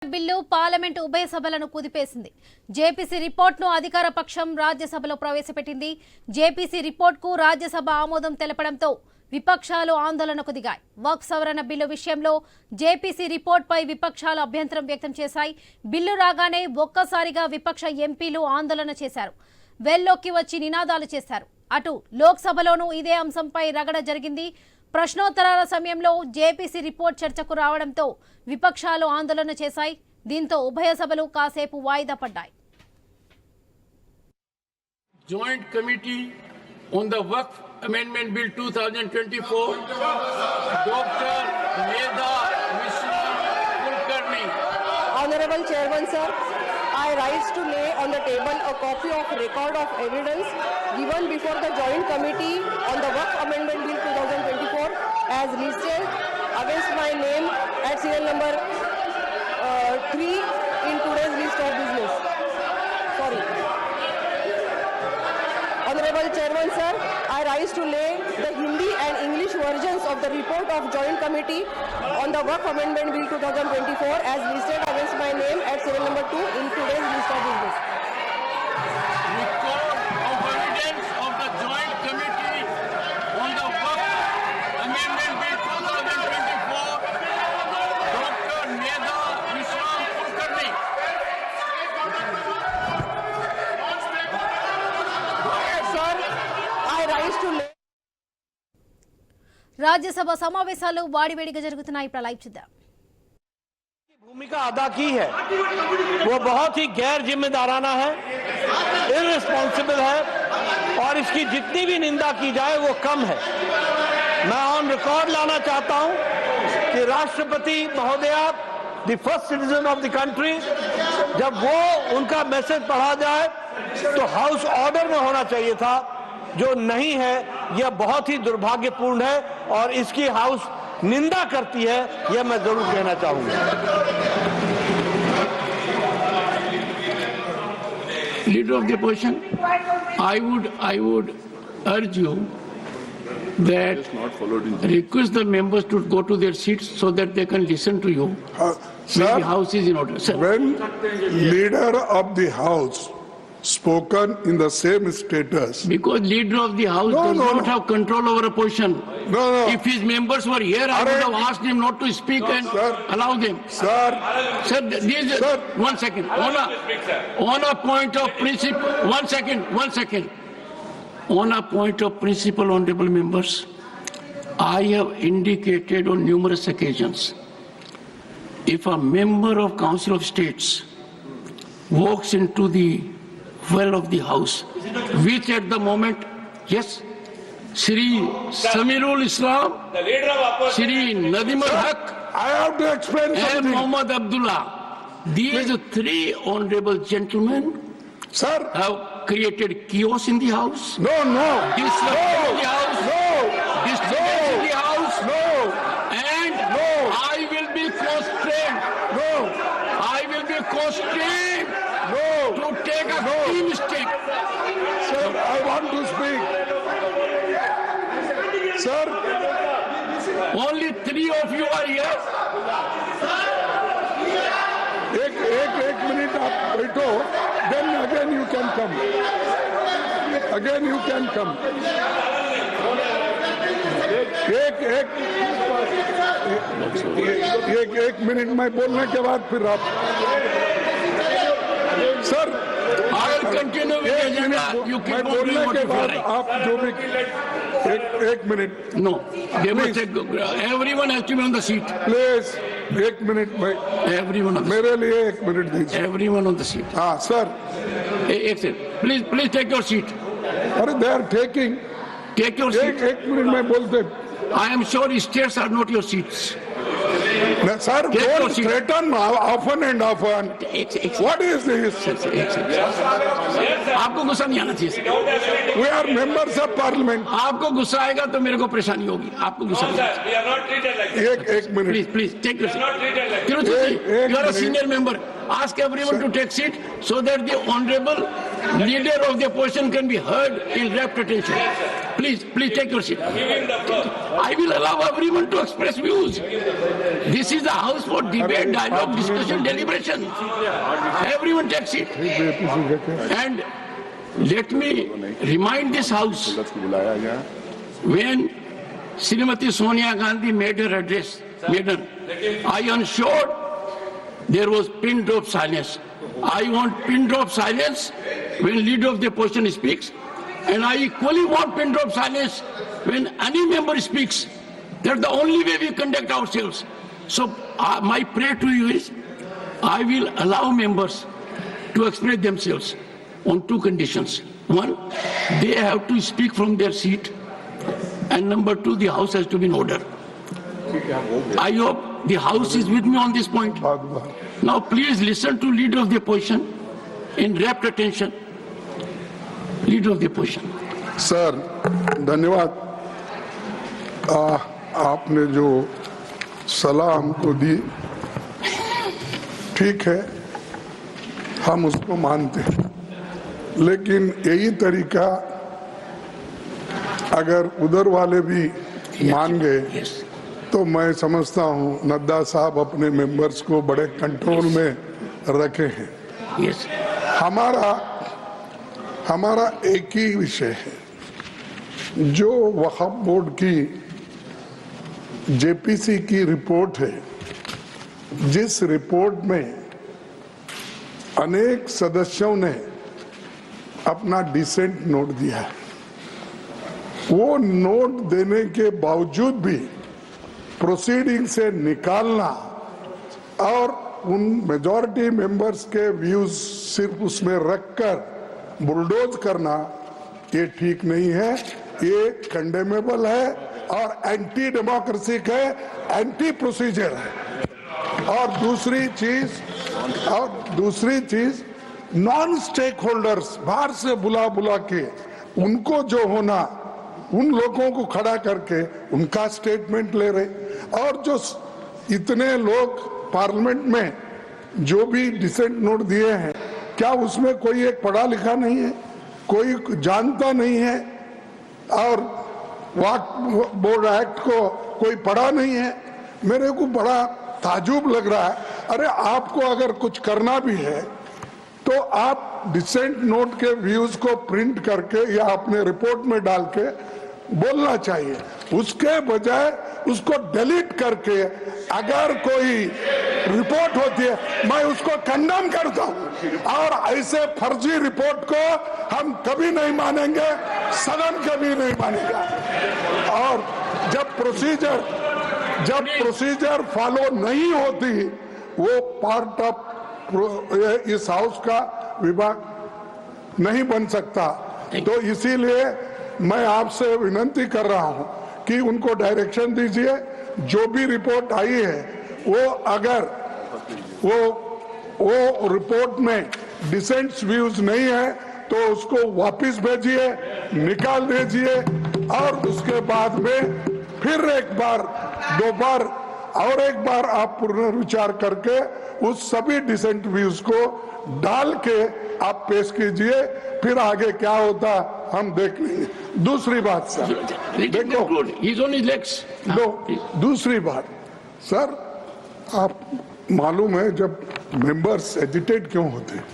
Bill parliament ఉభయ సభలను కుదిపేసింది. JPC రిపోర్ట్ను అధికార పక్షం రాజ్యసభలో ప్రవేశపెట్టింది. జేపీసీ రిపోర్ట్కు రాజ్యసభ ఆమోదం తెలపడంతో విపక్షాలు ఆందోళనకు దిగాయి. వక్ఫ్ సవరణ బిల్లు విషయంలో జేపీసీ రిపోర్ట్పై విపక్షాలు అభ్యంతరం వ్యక్తం చేశాయి. బిల్లు రాగానే ఒక్కసారిగా విపక్ష ఎంపీలు ఆందోళన చేశారు. వెల్లోకి వచ్చి నినాదాలు చేశారు. అటు లోక్సభలోనూ ఇదే అంశంపై రగడ జరిగింది. ప్రశ్నోత్తరాల సమయంలో జేపీసీ రిపోర్ట్ చర్చకు రావడంతో విపక్షాలు ఆందోళన చేశాయి. దీంతో ఉభయ సభలు కాసేపు వాయిదా పడ్డాయి. Joint committee on the Waqf amendment bill 2024 doctor మేధా Mishra Kulkarni. Honorable Chairman sir, I rise to lay on the table a copy of record of evidence given before the Joint Committee on the Waqf Amendment Bill 2024 as listed against my name at serial number 3 in today's list of business. Sorry. Honorable Chairman sir, I rise to lay the Hindi and English versions of the report of Joint Committee on the Waqf Amendment Bill 2024 as listed against my name at serial number 2 in today's list of business. Record of evidence of the Joint Committee on the Waqf Amendment Bill 2024 Dr. Medha Mishra Kulkarni. Sir, I rise to lay. Rajya Sabha సమావేశాలు వాడివేడిగా జరుగుతున్నాయి. ఇప్పుడు live చూద్దాం. भूमिका अदा की है वो बहुत ही गैर जिम्मेदाराना है, इररिस्पॉन्सिबल है और इसकी जितनी भी निंदा की जाए वो कम है। मैं ऑन रिकॉर्ड लाना चाहता हूं कि राष्ट्रपति महोदया the first citizen of the country, जब वो उनका मैसेज पढ़ा जाए तो हाउस ऑर्डर में होना चाहिए था, जो नहीं है। यह बहुत ही दुर्भाग्यपूर्ण है और इसकी हाउस निंदा करती है, यह मैं जरूर कहना चाहूंगा। Leader of the opposition, I would urge you that request the members to go to their seats so that they can listen to you. Sir, the house is in order. Sir. when leader of the house spoken in the same status. Because leader of the house does not have control over opposition. No. If his members were here, I would have asked him not to speak and Sir. allow them. Sir, Sir, these, Sir. 1 second. On a point of principle, 1 second. On a point of principle, honorable members, I have indicated on numerous occasions, if a member of Council of States walks into the well of the house, which at the moment, yes, Shri Samirul Islam, Shri Nadim al-Haq, I have to explain and something. Muhammad Abdullah, these three honorable gentlemen Sir, have created chaos in the house, no. disruption in the house, disturbance in the house, No. and I will be constrained. I will be constrained to take a key mistake. Sir, I want to speak. Sir, Only 3 of you are here. एक minute आप बैठो, then again you can come. एक minute में बोलने के बाद फिर आप. Sir, I will continue with the agenda. You मैं keep on doing बोलने what के you feel बाद like. आप जो भी एक minute No, they must take, everyone has to be on the seat. Please, एक मिनट में Everyone on the seat. मेरे लिए एक मिनट दीजिए. Everyone on the seat. हाँ सर, एक second. Please take your seat. अरे they are taking. Take your seat. एक मिनट में बोलते. I am sure states are not your seats. Sir, Take your don't seat. threaten often and often. एक second. What is this? आपको गुस्सा नहीं आना चाहिए. We are members of parliament. आपको गुस्सा आएगा तो मेरे को परेशानी होगी. आपको गुस्सा नहीं आएगा. We are not treated like that. एक minute. Please take your seat. Not treated like that. Tiruchiti, एक you are a minute. senior member. Ask everyone to take seat so that the honorable leader of the opposition can be heard in rapt attention. Please take your seat. I will allow everyone to express views. This is the house for debate, dialogue, discussion, deliberation. Everyone take seat. And let me remind this house, when Srimati Sonia Gandhi made her address, I ensured there was pin drop silence. I want pin drop silence when leader of the opposition speaks, and I equally want pin drop silence when any member speaks. That's the only way we conduct ourselves. So my prayer to you is, I will allow members to express themselves on two conditions. One, they have to speak from their seat, and number two, the house has to be in order. I hope the house is with me on this point. Now please listen to leader of the opposition in rapt attention. Leader of the opposition. Sir धन्यवाद। आपने जो सलाह हमको दी ठीक है, हम उसको मानते हैं, लेकिन यही तरीका अगर उधर वाले भी मान गए Yes. तो मैं समझता हूँ नड्डा साहब अपने मेंबर्स को बड़े कंट्रोल में रखे हैं। Yes. हमारा एक ही विषय है, जो वक्फ बोर्ड की जेपीसी की रिपोर्ट है, जिस रिपोर्ट में अनेक सदस्यों ने अपना डिसेंट नोट दिया है, वो नोट देने के बावजूद भी प्रोसीडिंग से निकालना और उन मेजॉरिटी मेंबर्स के व्यूज सिर्फ उसमें रखकर बुलडोज करना, ये ठीक नहीं है, ये कंडेमेबल है और एंटी डेमोक्रेसिक है, एंटी प्रोसीजर है। और दूसरी चीज नॉन स्टेक होल्डर्स बाहर से बुला के उनको जो होना, उन लोगों को खड़ा करके उनका स्टेटमेंट ले रहे, और जो इतने लोग पार्लियामेंट में जो भी डिसेंट नोट दिए हैं, क्या उसमें कोई एक पढ़ा लिखा नहीं है, कोई जानता नहीं है, और वक्फ बोर्ड एक्ट को कोई पढ़ा नहीं है? मेरे को बड़ा ताजुब लग रहा है। अरे आपको अगर कुछ करना भी है तो आप डिसेंट नोट के व्यूज को प्रिंट करके या अपने रिपोर्ट में डाल के बोलना चाहिए, उसके बजाय उसको डिलीट करके अगर कोई रिपोर्ट होती है मैं उसको कंडेम करता हूं, और ऐसे फर्जी रिपोर्ट को हम कभी नहीं मानेंगे, सदन कभी नहीं मानेगा। और जब प्रोसीजर फॉलो नहीं होती, वो पार्ट ऑफ इस हाउस का विभाग नहीं बन सकता। तो इसीलिए मैं आपसे विनती कर रहा हूं कि उनको डायरेक्शन दीजिए, जो भी रिपोर्ट आई है वो अगर वो रिपोर्ट में डिसेंट व्यूज नहीं है तो उसको वापस भेजिए, निकाल दीजिए, और उसके बाद में फिर एक बार, दो बार और एक बार आप पुनर्विचार करके उस सभी डिसेंट व्यूज को डाल के आप पेश कीजिए, फिर आगे क्या होता हम देख लेंगे। दूसरी बात सर, देखो दूसरी बात सर, आप मालूम है जब मेंबर्स एजिटेट क्यों होते हैं,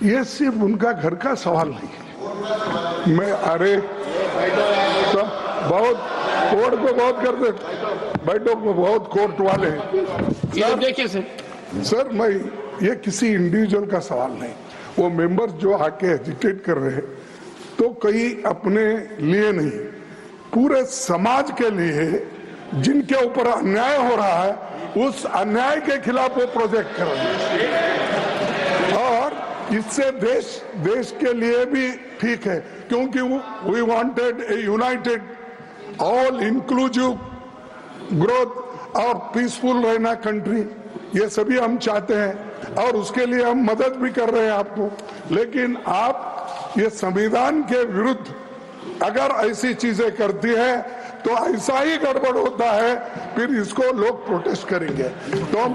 ये सिर्फ उनका घर का सवाल नहीं है। मैं अरे तो बहुत कोर्ट को बहुत करते, बैठो बहुत कोर्ट वाले हैं। देखिए सर मैं ये किसी इंडिविजुअल का सवाल नहीं, वो मेंबर्स जो आके एजिटेट कर रहे हैं तो कहीं अपने लिए नहीं, पूरे समाज के लिए जिनके ऊपर अन्याय हो रहा है, उस अन्याय के खिलाफ वो प्रोजेक्ट कर रहे हैं, और इससे देश के लिए भी ठीक है, क्योंकि we wanted a united all inclusive growth और पीसफुल रहना कंट्री, ये सभी हम चाहते हैं और उसके लिए हम मदद भी कर रहे हैं आपको। लेकिन आप ये संविधान के विरुद्ध अगर ऐसी चीजें करती है तो ऐसा ही गड़बड़ होता है, फिर इसको लोग प्रोटेस्ट करेंगे। तो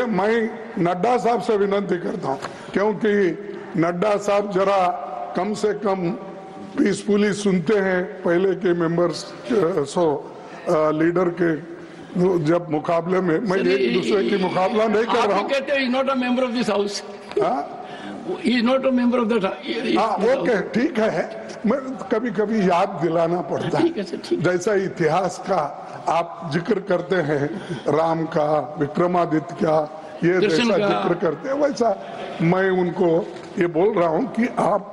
मैं नड्डा साहब से विनती करता हूं, क्योंकि नड्डा साहब जरा कम से कम पीसफुली सुनते हैं पहले के मेंबर्स लीडर के जब मुकाबले में। मैं एक दूसरे की मुकाबला नहीं कर रहा हूँ। कहते हैं not a member of this house, is not a member of that. Okay ठीक है, मैं कभी कभी याद दिलाना पड़ता है। जैसा इतिहास का आप जिक्र करते हैं, राम का, विक्रमादित्य का, ये जैसा जिक्र करते हैं, वैसा मैं उनको ये बोल रहा हूँ कि आप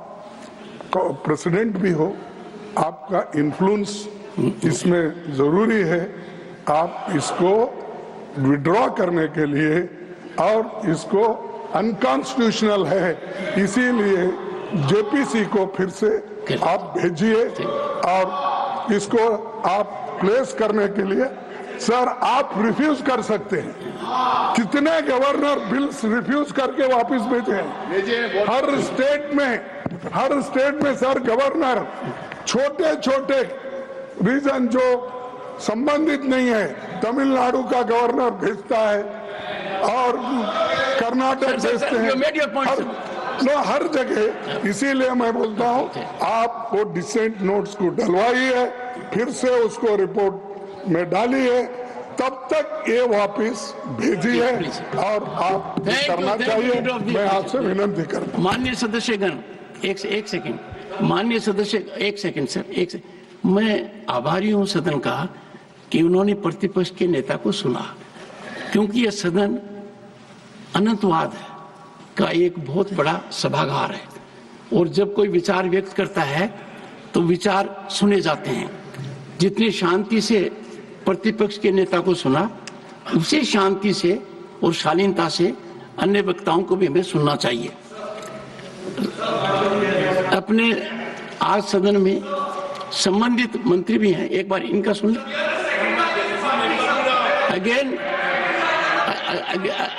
प्रेसिडेंट भी हो, आपका इन्फ्लुएंस इसमें जरूरी है। आप इसको विड्रॉ करने के लिए, और इसको अनकॉन्स्टिट्यूशनल है, इसीलिए जेपीसी को फिर से आप भेजिए और इसको आप प्लेस करने के लिए। सर आप रिफ्यूज कर सकते हैं, कितने गवर्नर बिल्स रिफ्यूज करके वापस भेजे हैं। हर स्टेट में सर गवर्नर छोटे छोटे रीजन जो संबंधित नहीं है, तमिलनाडु का गवर्नर भेजता है और कर्नाटक भेजते हैं, हर जगह। इसीलिए मैं बोलता हूँ आप वो डिसेंट नोट्स को डलवाइए, फिर से उसको रिपोर्ट में डालिए, तब तक ये वापस भेजिए और आप करना चाहिए। मैं आपसे विनती करता हूँ। माननीय सदस्यगण, एक सेकंड, माननीय सदस्य, एक सेकंड सर, एक सेकंड। मैं आभारी हूं सदन का कि उन्होंने प्रतिपक्ष के नेता को सुना, क्योंकि यह सदन अनंतवाद का एक बहुत बड़ा सभागार है, और जब कोई विचार व्यक्त करता है तो विचार सुने जाते हैं। जितनी शांति से प्रतिपक्ष के नेता को सुना, उसी शांति से और शालीनता से अन्य वक्ताओं को भी हमें सुनना चाहिए। अपने आज सदन में संबंधित मंत्री भी हैं, एक बार इनका सुन लें।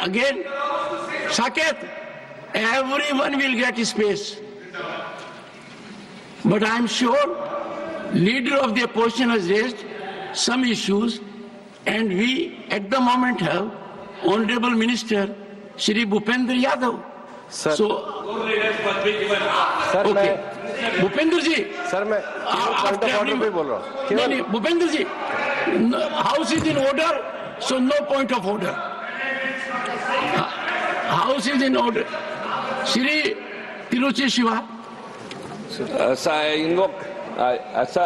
Again Saket, everyone will get space, but I am sure leader of the opposition has raised some issues, and we at the moment have Honorable Minister Shri Bhupendra Yadav. Sir. So, sir okay. Bhupendra ji, sir मैं point of order पे बोल रहा हूँ। नहीं Bhupendra ji, house is in order, so no point of order. House is in order. Shri Tiruchi Siva,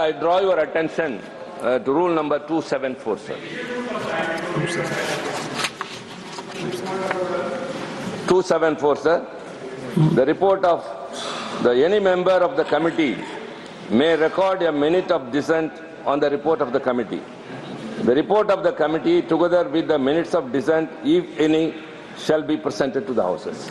I draw your attention to rule number 274, sir. 274, sir. The report of any member of the committee may record a minute of dissent on the report of the committee. The report of the committee, together with the minutes of dissent, if any, shall be presented to the houses.